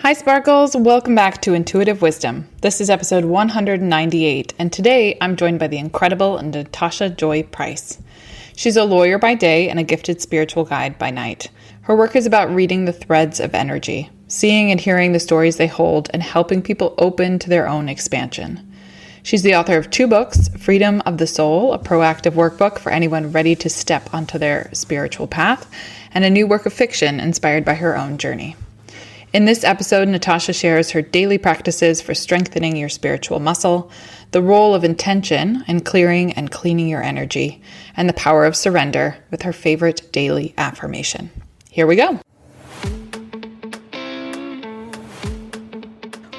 Hi Sparkles, welcome back to Intuitive Wisdom. This is episode 198, and today I'm joined by the incredible Natasha Price. She's a lawyer by day and a gifted spiritual guide by night. Her work is about reading the threads of energy, seeing and hearing the stories they hold, and helping people open to their own expansion. She's the author of 2 books, Freedom of the Soul, a proactive workbook for anyone ready to step onto their spiritual path, and a new work of fiction inspired by her own journey. In this episode, Natasha shares her daily practices for strengthening your spiritual muscle, the role of intention in clearing and cleaning your energy, and the power of surrender with her favorite daily affirmation. Here we go.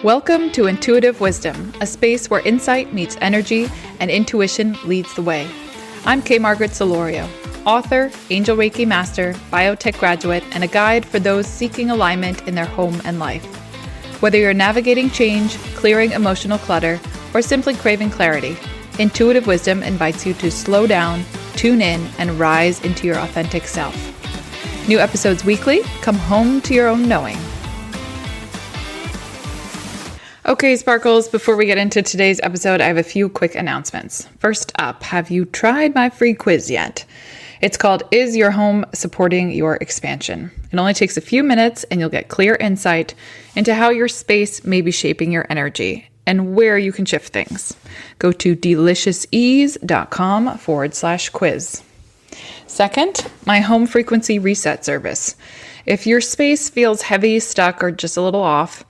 Welcome to Intuitive Wisdom, a space where insight meets energy and intuition leads the way. I'm Kay Margaret Solorio, author, Angel Reiki Master, biotech graduate, and a guide for those seeking alignment in their home and life. Whether you're navigating change, clearing emotional clutter, or simply craving clarity, Intuitive Wisdom invites you to slow down, tune in, and rise into your authentic self. New episodes weekly. Come home to your own knowing. Okay, Sparkles, before we get into today's episode, I have a few quick announcements. First up, have you tried my free quiz yet? It's called Is Your Home Supporting Your Expansion? It only takes a few minutes and you'll get clear insight into how your space may be shaping your energy and where you can shift things. Go to deliciousease.com/quiz. Second, my home frequency reset service. If your space feels heavy, stuck, or just a little off,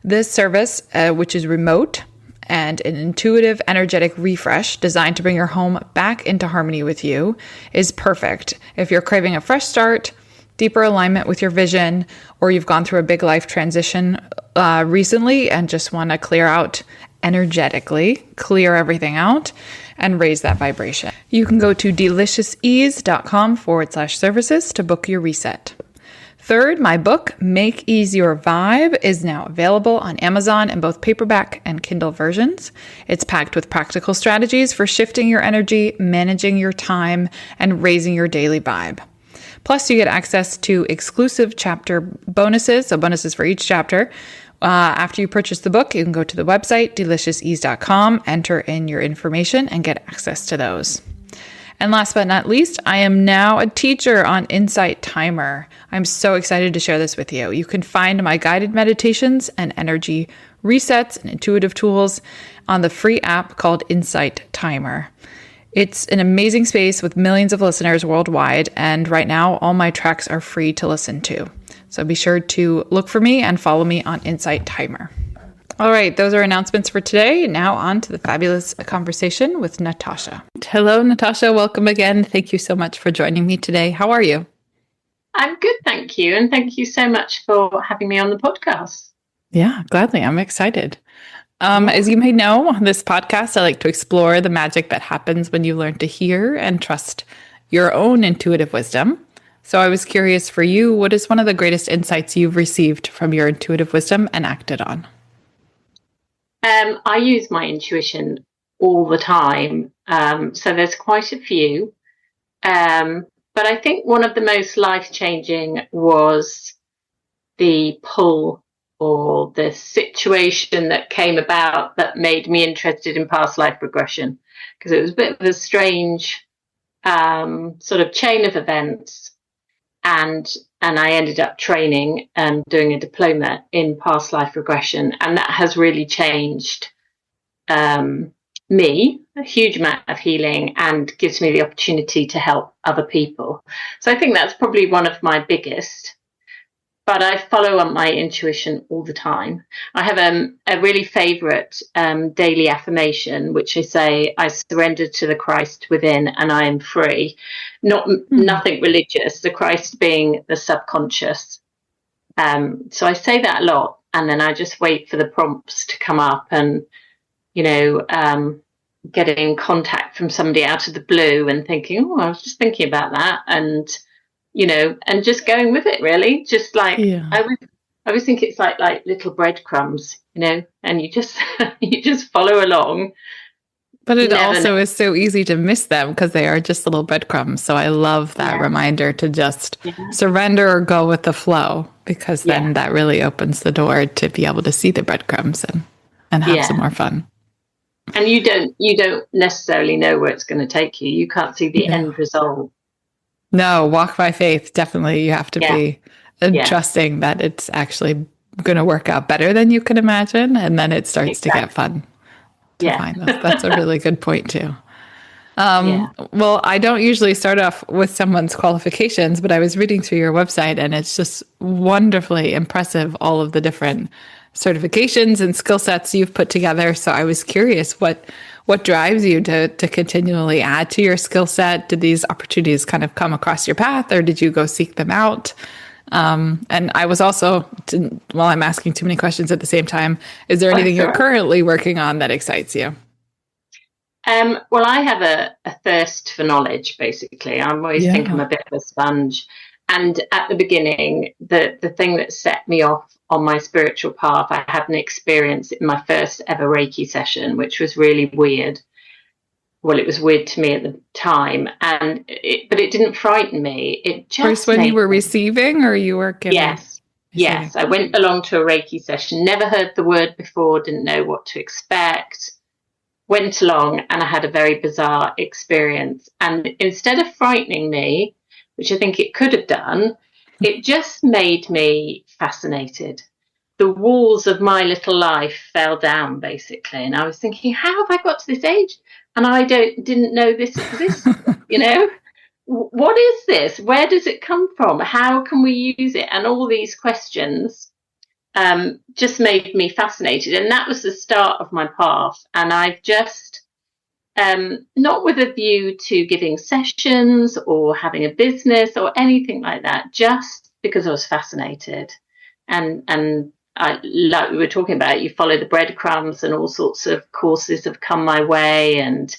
this service, which is remote and an intuitive, energetic refresh designed to bring your home back into harmony with you, is perfect if you're craving a fresh start, deeper alignment with your vision, or you've gone through a big life transition recently and just want to clear out energetically, clear everything out, and raise that vibration. You can go to deliciousease.com/services to book your reset. Third, my book, Make Ease Your Vibe, is now available on Amazon in both paperback and Kindle versions. It's packed with practical strategies for shifting your energy, managing your time, and raising your daily vibe. Plus, you get access to exclusive chapter bonuses, so bonuses for each chapter. After you purchase the book, you can go to the website, deliciousease.com, enter in your information, and get access to those. And last but not least, I am now a teacher on Insight Timer. I'm so excited to share this with you. You can find my guided meditations and energy resets and intuitive tools on the free app called Insight Timer. It's an amazing space with millions of listeners worldwide, and right now all my tracks are free to listen to. So be sure to look for me and follow me on Insight Timer. All right, those are announcements for today. Now on to the fabulous conversation with Natasha. Hello, Natasha. Welcome again. Thank you so much for joining me today. How are you? I'm good, thank you. And thank you so much for having me on the podcast. Yeah, gladly. I'm excited. As you may know, on this podcast, I like to explore the magic that happens when you learn to hear and trust your own intuitive wisdom. So I was curious for you, what is one of the greatest insights you've received from your intuitive wisdom and acted on? I use my intuition all the time. So there's quite a few. But I think one of the most life-changing was the pull or the situation that came about that made me interested in past life regression, because it was a bit of a strange sort of chain of events. And I ended up training and doing a diploma in past life regression. And that has really changed me, a huge amount of healing, and gives me the opportunity to help other people. So I think that's probably one of my biggest. But I follow on my intuition all the time. I have a really favourite daily affirmation, which I say, I surrender to the Christ within and I am free. Nothing religious, the Christ being the subconscious. So I say that a lot, and then I just wait for the prompts to come up and, getting contact from somebody out of the blue and thinking, I was just thinking about that. And just going with it, really. Just like, yeah. I always think it's like little breadcrumbs, and you just you just follow along. But it never know. also is so easy to miss them because they are just little breadcrumbs. So I love that Yeah, reminder to just yeah, surrender or go with the flow, because yeah, then that really opens the door to be able to see the breadcrumbs and have some yeah. more fun. And you don't necessarily know where it's going to take you. You can't see the No. end result. No, walk by faith. Definitely, you have to Yeah, be yeah, trusting that it's actually going to work out better than you can imagine. And then it starts to get exactly. fun to Yeah, find those. That's a really good point, too. yeah. Well, I don't usually start off with someone's qualifications, but I was reading through your website and it's just wonderfully impressive, all of the different certifications and skill sets you've put together. So I was curious what drives you to continually add to your skill set? Did these opportunities kind of come across your path, or did you go seek them out? And I was also, while I'm asking too many questions at the same time, is there anything That's all you're right. currently working on that excites you? Well, I have a thirst for knowledge, basically. I always think I'm Yeah. a bit of a sponge. And at the beginning, the thing that set me off on my spiritual path, I had an experience in my first ever Reiki session, which was really weird. Well, it was weird to me at the time, but it didn't frighten me. It First, just when you made were me, receiving, or you were giving? yes, Receiving. yes. I went along to a Reiki session, never heard the word before, didn't know what to expect, went along, and I had a very bizarre experience. And instead of frightening me, which I think it could have done, it just made me fascinated. The walls of my little life fell down, basically, and I was thinking, how have I got to this age and I didn't know this exists? You know, what is this? Where does it come from? How can we use it? And all these questions just made me fascinated. And that was the start of my path. And I've just, not with a view to giving sessions or having a business or anything like that, just because I was fascinated. And I, like we were talking about, you follow the breadcrumbs and all sorts of courses have come my way and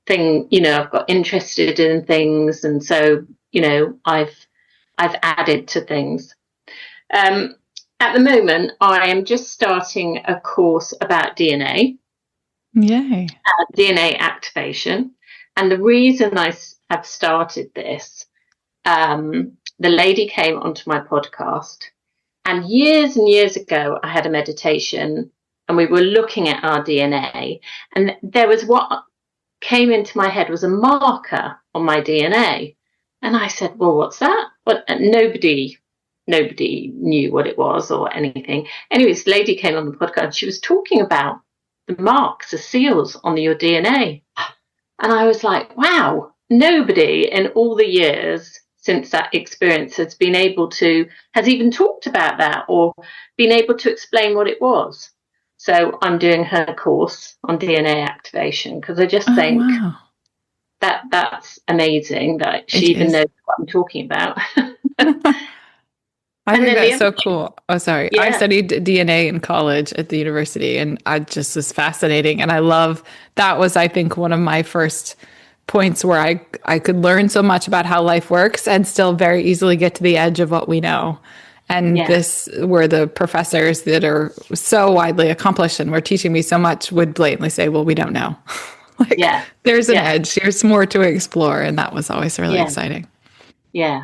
I've got interested in things. And so, I've added to things. Um, at the moment, I am just starting a course about Yay. DNA activation. And the reason I have started this, the lady came onto my podcast, and years ago, I had a meditation and we were looking at our DNA. And there was what came into my head was a marker on my DNA. And I said, well, what's that? But nobody knew what it was or anything. Anyway, this lady came on the podcast and she was talking about the marks, the seals on your DNA. And I was like, wow, nobody in all the years since that experience has even talked about that or been able to explain what it was. So I'm doing her course on DNA activation because I just Oh, think wow. that's amazing that she It even is. knows what I'm talking about. I And think then the that's other so thing, cool. Oh, sorry. I yeah, studied DNA in college at the university, and I just was fascinating. And I love that was, I think, one of my first points where I could learn so much about how life works and still very easily get to the edge of what we know. And yeah, this, where the professors that are so widely accomplished and were teaching me so much would blatantly say, well, we don't know. Like, yeah, there's an yeah, edge, there's more to explore. And that was always really yeah, exciting. yeah.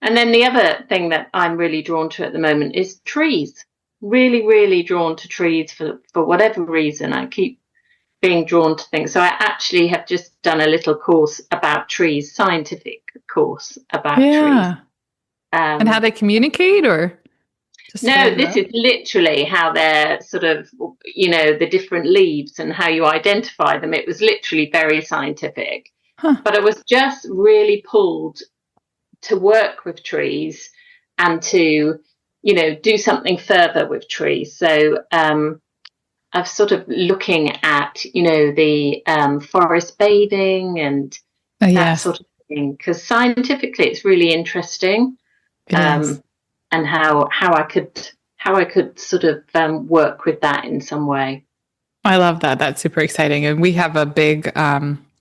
And then the other thing that I'm really drawn to at the moment is trees. Really, really drawn to trees for whatever reason. I keep being drawn to things. So I actually have just done a little course about trees, scientific course about trees. Yeah. And how Um, they communicate, or just no, stand this around? is literally how they're sort of, the different leaves and how you identify them. It was literally very scientific. Huh. But I was just really pulled to work with trees and to, do something further with trees. So I've sort of looking at, the forest bathing and Oh, that yes, sort of thing, because scientifically it's really interesting, it is. um, and how I could sort of work with that in some way. I love that. That's super exciting. And we have a big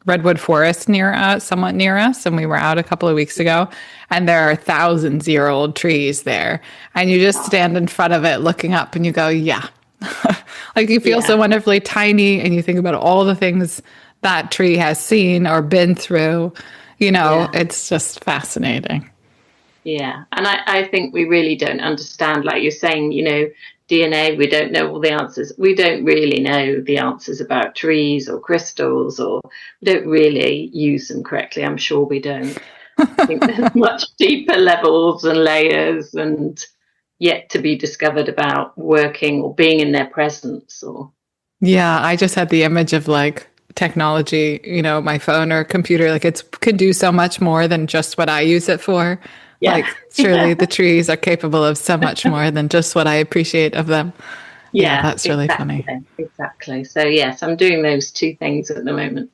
redwood forest near us, somewhat near us. And we were out a couple of weeks ago, and there are thousands-year-old trees there. And you just stand in front of it looking up and you go, yeah. Like you feel Yeah. so wonderfully tiny and you think about all the things that tree has seen or been through. Yeah. It's just fascinating. Yeah. And I think we really don't understand, like you're saying, DNA, we don't know all the answers. We don't really know the answers about trees or crystals, or we don't really use them correctly. I'm sure we don't. I think there's much deeper levels and layers and yet to be discovered about working or being in their presence or Yeah, I just had the image of like technology, my phone or computer, like it can do so much more than just what I use it for. yeah. Like surely the trees are capable of so much more than just what I appreciate of them. Yeah, Yeah, that's really funny. exactly. So yes, I'm doing those two things at the moment.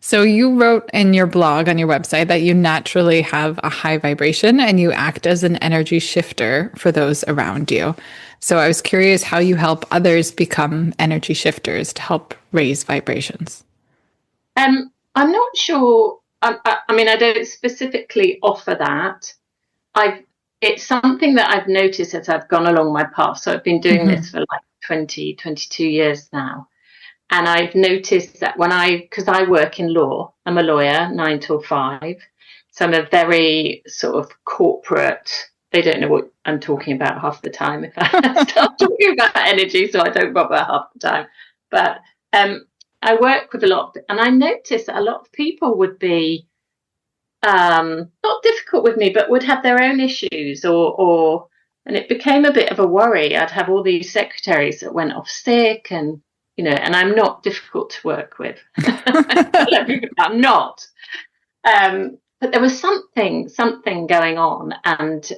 So you wrote in your blog on your website that you naturally have a high vibration and you act as an energy shifter for those around you. So I was curious how you help others become energy shifters to help raise vibrations. I'm not sure. I mean, I don't specifically offer that. I've It's something that I've noticed as I've gone along my path. So I've been doing Mm-hmm. this for like 20, 22 years now. And I've noticed that because I work in law, I'm a lawyer, 9 till 5. So I'm a very sort of corporate, they don't know what I'm talking about half the time if I start talking about energy, so I don't bother half the time. But um, I work with a lot, and I noticed that a lot of people would be not difficult with me, but would have their own issues and it became a bit of a worry. I'd have all these secretaries that went off sick and I'm not difficult to work with. I tell everybody I'm not. But there was something going on and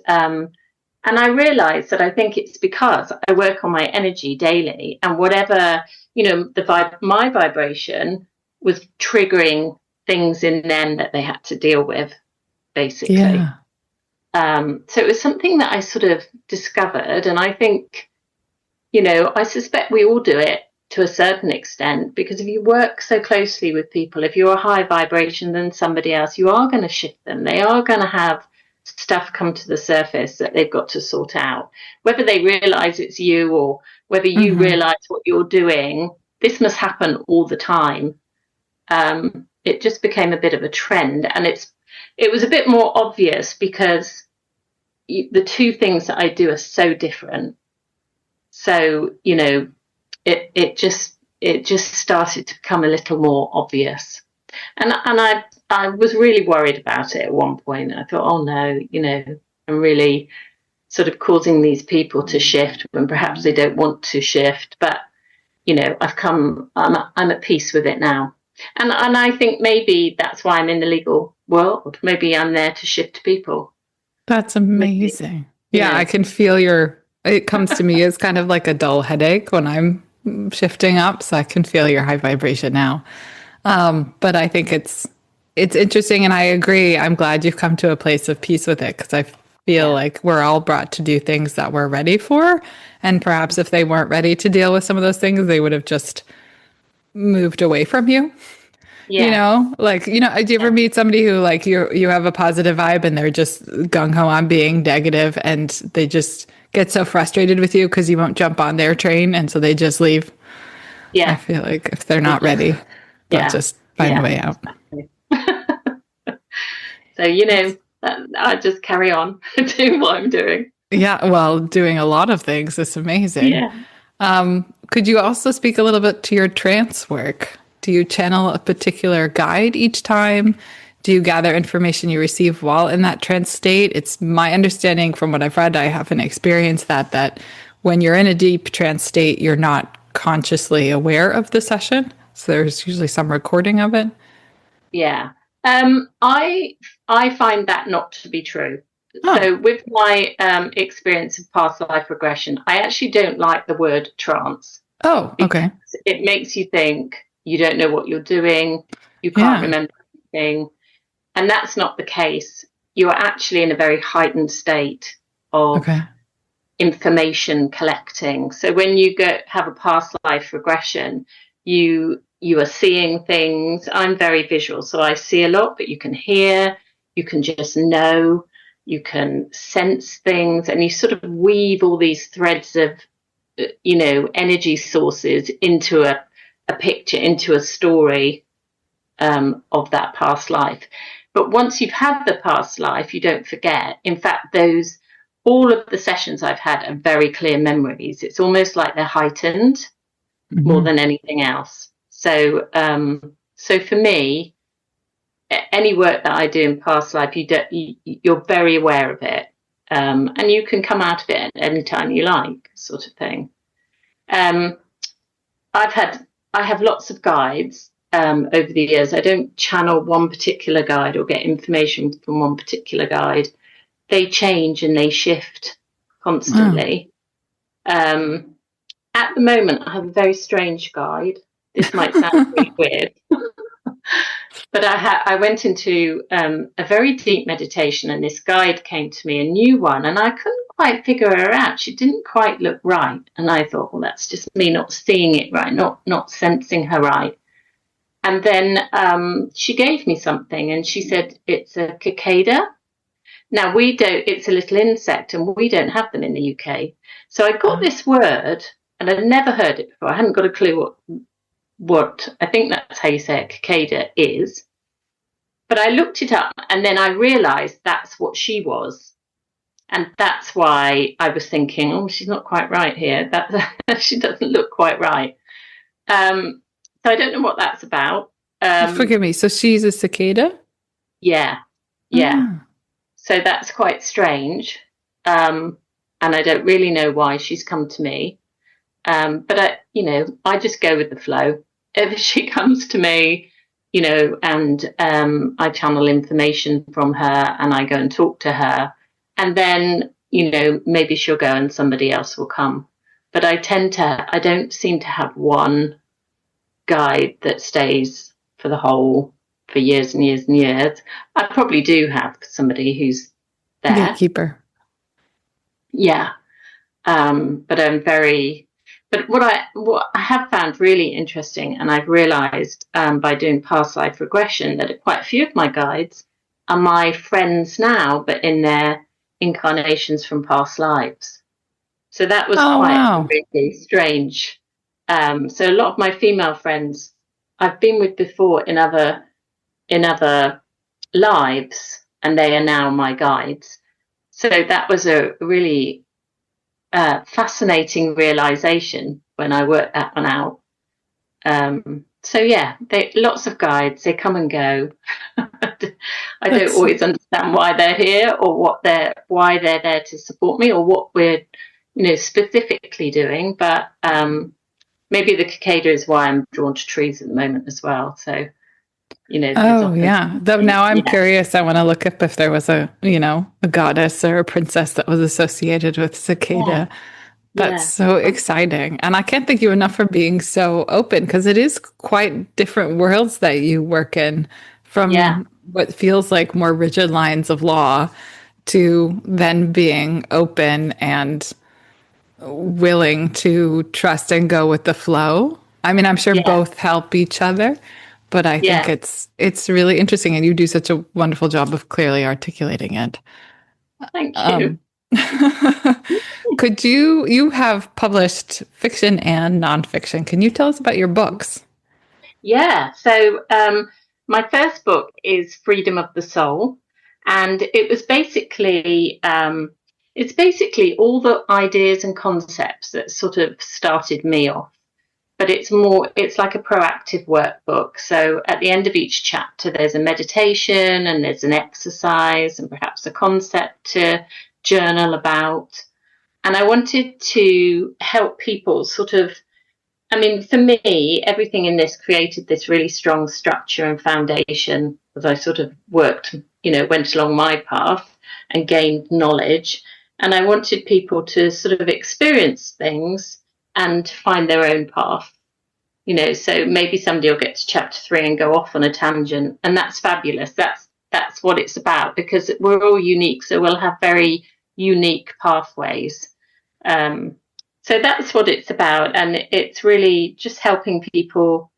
I realized that I think it's because I work on my energy daily and whatever, my vibration was triggering things in them that they had to deal with, basically. Yeah. So it was something that I sort of discovered, and I think, I suspect we all do it to a certain extent because if you work so closely with people, if you're a high vibration than somebody else, you are going to shift them. They are going to have stuff come to the surface that they've got to sort out. Whether they realize it's you or whether you Mm-hmm. realize what you're doing, this must happen all the time. It just became a bit of a trend, and it was a bit more obvious because the two things that I do are so different. So it just started to become a little more obvious, and I was really worried about it at one point. I thought, oh no, I'm really sort of causing these people to shift when perhaps they don't want to shift. But I'm at peace with it now. And I think maybe that's why I'm in the legal world. Maybe I'm there to shift people. That's Maybe, amazing. you Yeah, I know. can feel it comes to me as kind of like a dull headache when I'm shifting up. So I can feel your high vibration now. But I think it's interesting and I agree. I'm glad you've come to a place of peace with it because I feel Yeah. like we're all brought to do things that we're ready for. And perhaps if they weren't ready to deal with some of those things, they would have just moved away from you. Yeah. Do you ever Yeah. meet somebody who like you have a positive vibe and they're just gung ho on being negative and they just get so frustrated with you because you won't jump on their train and so they just leave? I Yeah. feel like if they're They not just, ready, they'll yeah. just find a Yeah. way out. Exactly. So, I just carry on doing what I'm doing. Yeah, well, doing a lot of things is amazing. Yeah. Could you also speak a little bit to your trance work? Do you channel a particular guide each time? Do you gather information you receive while in that trance state? It's my understanding from what I've read, I haven't experienced that when you're in a deep trance state, you're not consciously aware of the session. So there's usually some recording of it. Yeah. I find that not to be true. Oh, So with my experience of past life regression, I actually don't like the word trance oh, because okay. it makes you think you don't know what you're doing, you can't Yeah. remember anything, and that's not the case. You are actually in a very heightened state of Okay. information collecting. So when you have a past life regression, you are seeing things. I'm very visual, so I see a lot, but you can hear, you can just know, you can sense things, and you sort of weave all these threads of energy sources into a picture, into a story of that past life. But once you've had the past life, you don't forget. In fact, all of the sessions I've had are very clear memories. It's almost like they're heightened more than anything else. So for me, any work that I do in past life, you're very aware of it, and you can come out of it at any time you like, sort of thing. I have lots of guides over the years. I don't channel one particular guide or get information from one particular guide. They change and they shift constantly. At the moment, I have a very strange guide. This might sound really weird, but I went into a very deep meditation, and this guide came to me, a new one, and I couldn't quite figure her out. She didn't quite look right, and I thought, well, that's just me not seeing it right, not sensing her right. And then she gave me something, and she said it's a cicada. Now it's a little insect, and we don't have them in the UK. So I got this word, and I'd never heard it before. I hadn't got a clue what I think that's how you say it, cicada is. But I looked it up, and then I realised that's what she was. And that's why I was thinking, oh, she's not quite right here. She doesn't look quite right. So I don't know what that's about. Forgive me. So she's a cicada? Yeah. So that's quite strange. And I don't really know why she's come to me. But I just go with the flow. If she comes to me, and I channel information from her, and I go and talk to her, and then, maybe she'll go and somebody else will come. But I don't seem to have one guide that stays for years and years and years. I probably do have somebody who's there. Gatekeeper. Yeah. But what I have found really interesting, and I've realised by doing past life regression, that quite a few of my guides are my friends now, but in their incarnations from past lives. So that was really strange. So a lot of my female friends I've been with before in other lives, and they are now my guides. So that was a really fascinating realization when I worked that one out. So yeah, lots of guides, they come and go. I don't always understand why they're here, or why they're there to support me, or what we're specifically doing, but maybe the cicada is why I'm drawn to trees at the moment as well. So now I'm curious. I want to look up if there was a goddess or a princess that was associated with cicada. That's so exciting. And I can't thank you enough for being so open, because it is quite different worlds that you work in, from what feels like more rigid lines of law to then being open and willing to trust and go with the flow. I mean, I'm sure both help each other, but I think it's really interesting, and you do such a wonderful job of clearly articulating it. Thank you. Could you have published fiction and nonfiction? Can you tell us about your books? Yeah. So my first book is Freedom of the Soul, and it was basically it's basically all the ideas and concepts that sort of started me off. But it's like a proactive workbook. So at the end of each chapter, there's a meditation, and there's an exercise, and perhaps a concept to journal about. And I wanted to help people for me, everything in this created this really strong structure and foundation as I sort of went along my path and gained knowledge. And I wanted people to sort of experience things and find their own path. So maybe somebody will get to chapter 3 and go off on a tangent, and that's fabulous. That's what it's about, because we're all unique, so we'll have very unique pathways. So that's what it's about, and it's really just helping people,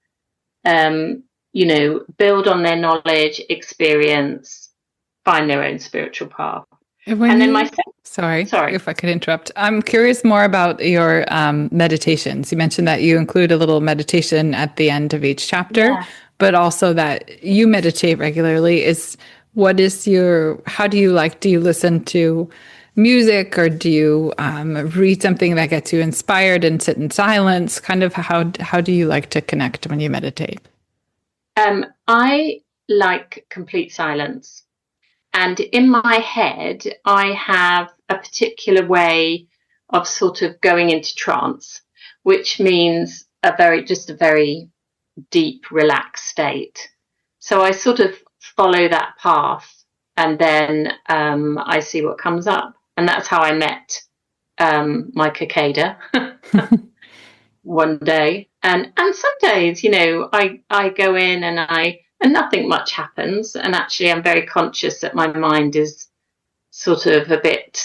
build on their knowledge, experience, find their own spiritual path. When And then my you, sorry sorry, if I could interrupt. I'm curious more about your meditations. You mentioned that you include a little meditation at the end of each chapter, yeah. but also that you meditate regularly. What is your, how do you like, do you listen to music or do you read something that gets you inspired and sit in silence? Kind of how do you like to connect when you meditate? I like complete silence. And in my head, I have a particular way of sort of going into trance, which means just a very deep, relaxed state. So I sort of follow that path, and then I see what comes up. And that's how I met my cicada one day. And some days, I go in and nothing much happens. And actually, I'm very conscious that my mind is sort of a bit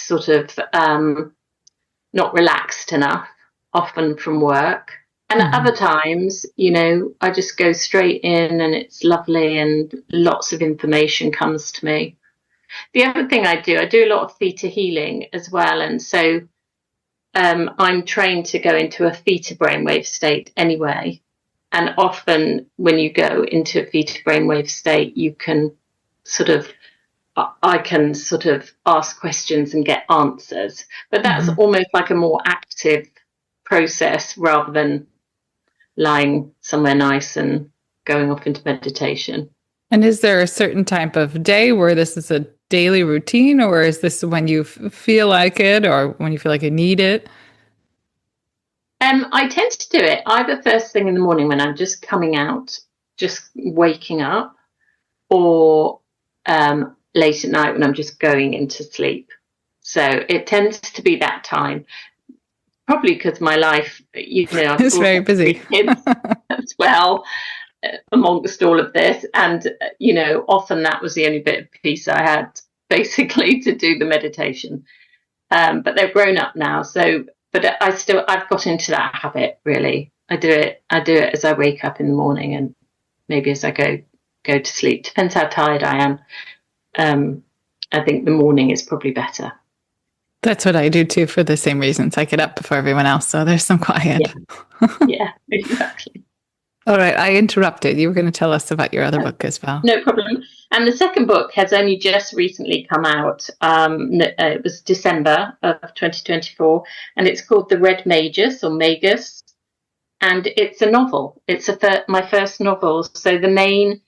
not relaxed enough, often from work. And at Mm-hmm. other times, I just go straight in and it's lovely and lots of information comes to me. The other thing I do a lot of theta healing as well. And so I'm trained to go into a theta brainwave state anyway. And often when you go into a theta brainwave state, you can sort of I can sort of ask questions and get answers, but that's Mm-hmm. almost like a more active process rather than lying somewhere nice and going off into meditation. And is there a certain type of day where this is a daily routine, or is this when you feel like it, or when you feel like you need it? I tend to do it either first thing in the morning when I'm just coming out, just waking up, or late at night when I'm just going into sleep. So it tends to be that time. Probably because my life, I've It's brought very up three busy. kids as well amongst all of this. And, often that was the only bit of peace I had basically to do the meditation. But they're grown up now. So, but I've got into that habit really. I do it as I wake up in the morning and maybe as I go to sleep. Depends how tired I am. I think the morning is probably better. That's what I do too, for the same reasons. I get up before everyone else, so there's some quiet. Yeah, yeah, exactly. All right, I interrupted. You were going to tell us about your other book as well. No problem. And the second book has only just recently come out. It was December of 2024, and it's called The Red Magus or Magus, and it's a novel. It's my first novel. So the main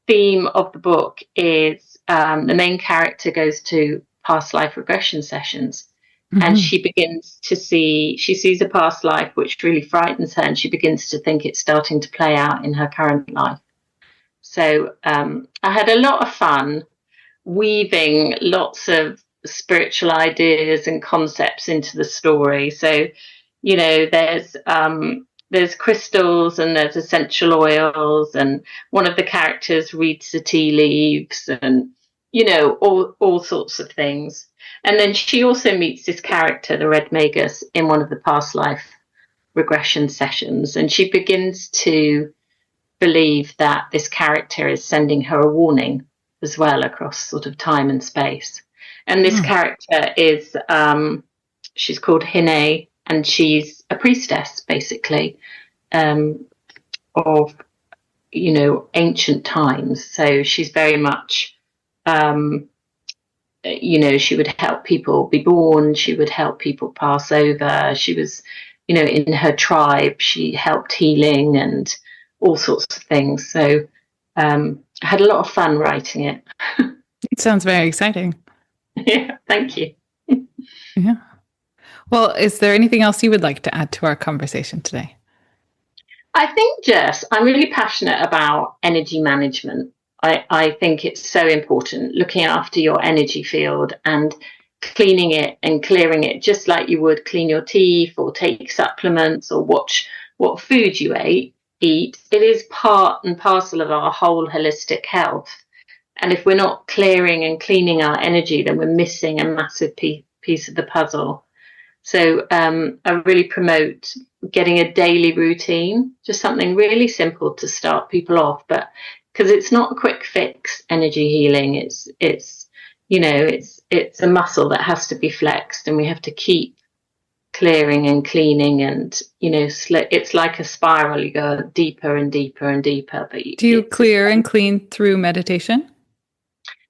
theme of the book is the main character goes to past life regression sessions. And Mm-hmm. she sees a past life which really frightens her, and she begins to think it's starting to play out in her current life. So I had a lot of fun weaving lots of spiritual ideas and concepts into the story. So, there's crystals and there's essential oils, and one of the characters reads the tea leaves, and all sorts of things. And then she also meets this character, the Red Magus, in one of the past life regression sessions, and she begins to believe that this character is sending her a warning as well across sort of time and space. And this character is, she's called Hine, and she's a priestess, basically, of, ancient times. So she's very much, she would help people be born, she would help people pass over. She was, in her tribe, she helped healing and all sorts of things. So I had a lot of fun writing it. It sounds very exciting. Yeah, thank you. Yeah. Well, is there anything else you would like to add to our conversation today? I think I'm really passionate about energy management. I think it's so important looking after your energy field and cleaning it and clearing it just like you would clean your teeth or take supplements or watch what food you eat. It is part and parcel of our whole holistic health. And if we're not clearing and cleaning our energy, then we're missing a massive piece of the puzzle. So I really promote getting a daily routine, just something really simple to start people off. But because it's not a quick fix, energy healing, it's it's a muscle that has to be flexed, and we have to keep clearing and cleaning, and it's like a spiral. You go deeper and deeper and deeper. But Do you clear and clean through meditation?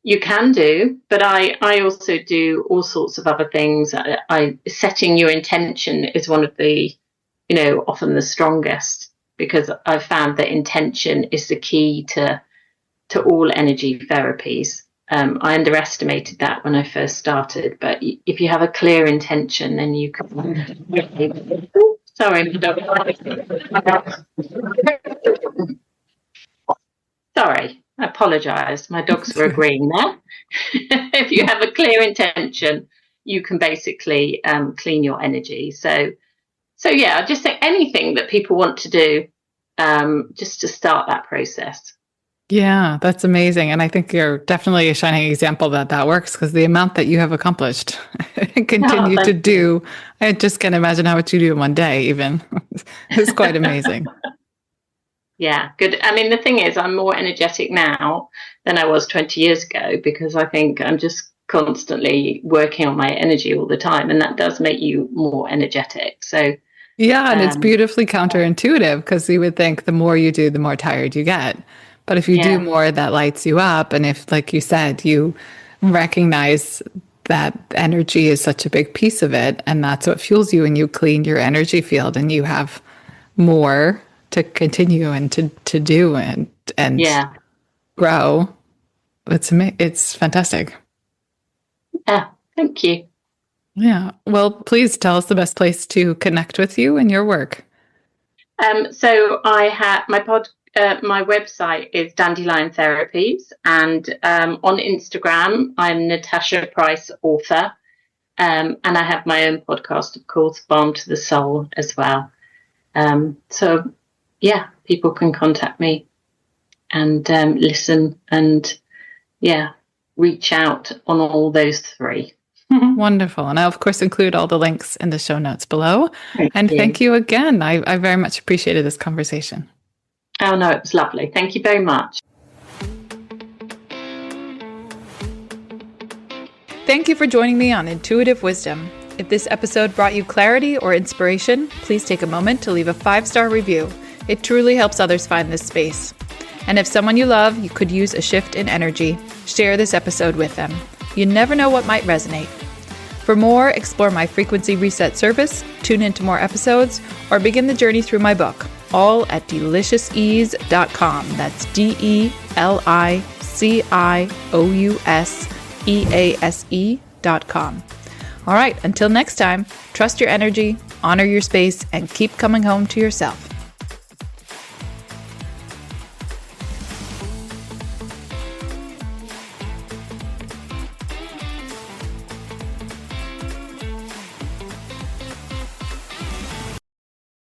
You can do, but I also do all sorts of other things. Setting your intention is one of the, often the strongest, because I've found that intention is the key to all energy therapies. I underestimated that when I first started, but if you have a clear intention, then you can. Sorry, sorry, I apologise. My dogs were agreeing there. If you have a clear intention, you can basically clean your energy. So yeah, I just think anything that people want to do, just to start that process. Yeah, that's amazing. And I think you're definitely a shining example that works, because the amount that you have accomplished and continue to do, I just can't imagine how much you do in one day even. It's quite amazing. Yeah, good. I mean, the thing is, I'm more energetic now than I was 20 years ago, because I think I'm just constantly working on my energy all the time, and that does make you more energetic. So yeah, and it's beautifully counterintuitive, because you would think the more you do, the more tired you get. But if you do more, that lights you up. And if, like you said, you recognize that energy is such a big piece of it, and that's what fuels you, and you clean your energy field, and you have more to continue and to do and grow. It's fantastic. Yeah, thank you. Yeah. Well, please tell us the best place to connect with you and your work. So I have my website is Dandelion Therapies, and on Instagram I'm Natasha Price Author, and I have my own podcast, of course, Balm to the Soul, as well. So yeah, people can contact me and listen and reach out on all those three. Wonderful. And I'll, of course, include all the links in the show notes below. Thank you again. I very much appreciated this conversation. Oh, no, it was lovely. Thank you very much. Thank you for joining me on Intuitive Wisdom. If this episode brought you clarity or inspiration, please take a moment to leave a 5-star review. It truly helps others find this space. And if someone you love, you could use a shift in energy, share this episode with them. You never know what might resonate. For more, explore my frequency reset service, tune into more episodes, or begin the journey through my book, all at deliciousease.com. That's DELICIOUSEASE.com. All right, until next time, trust your energy, honor your space, and keep coming home to yourself.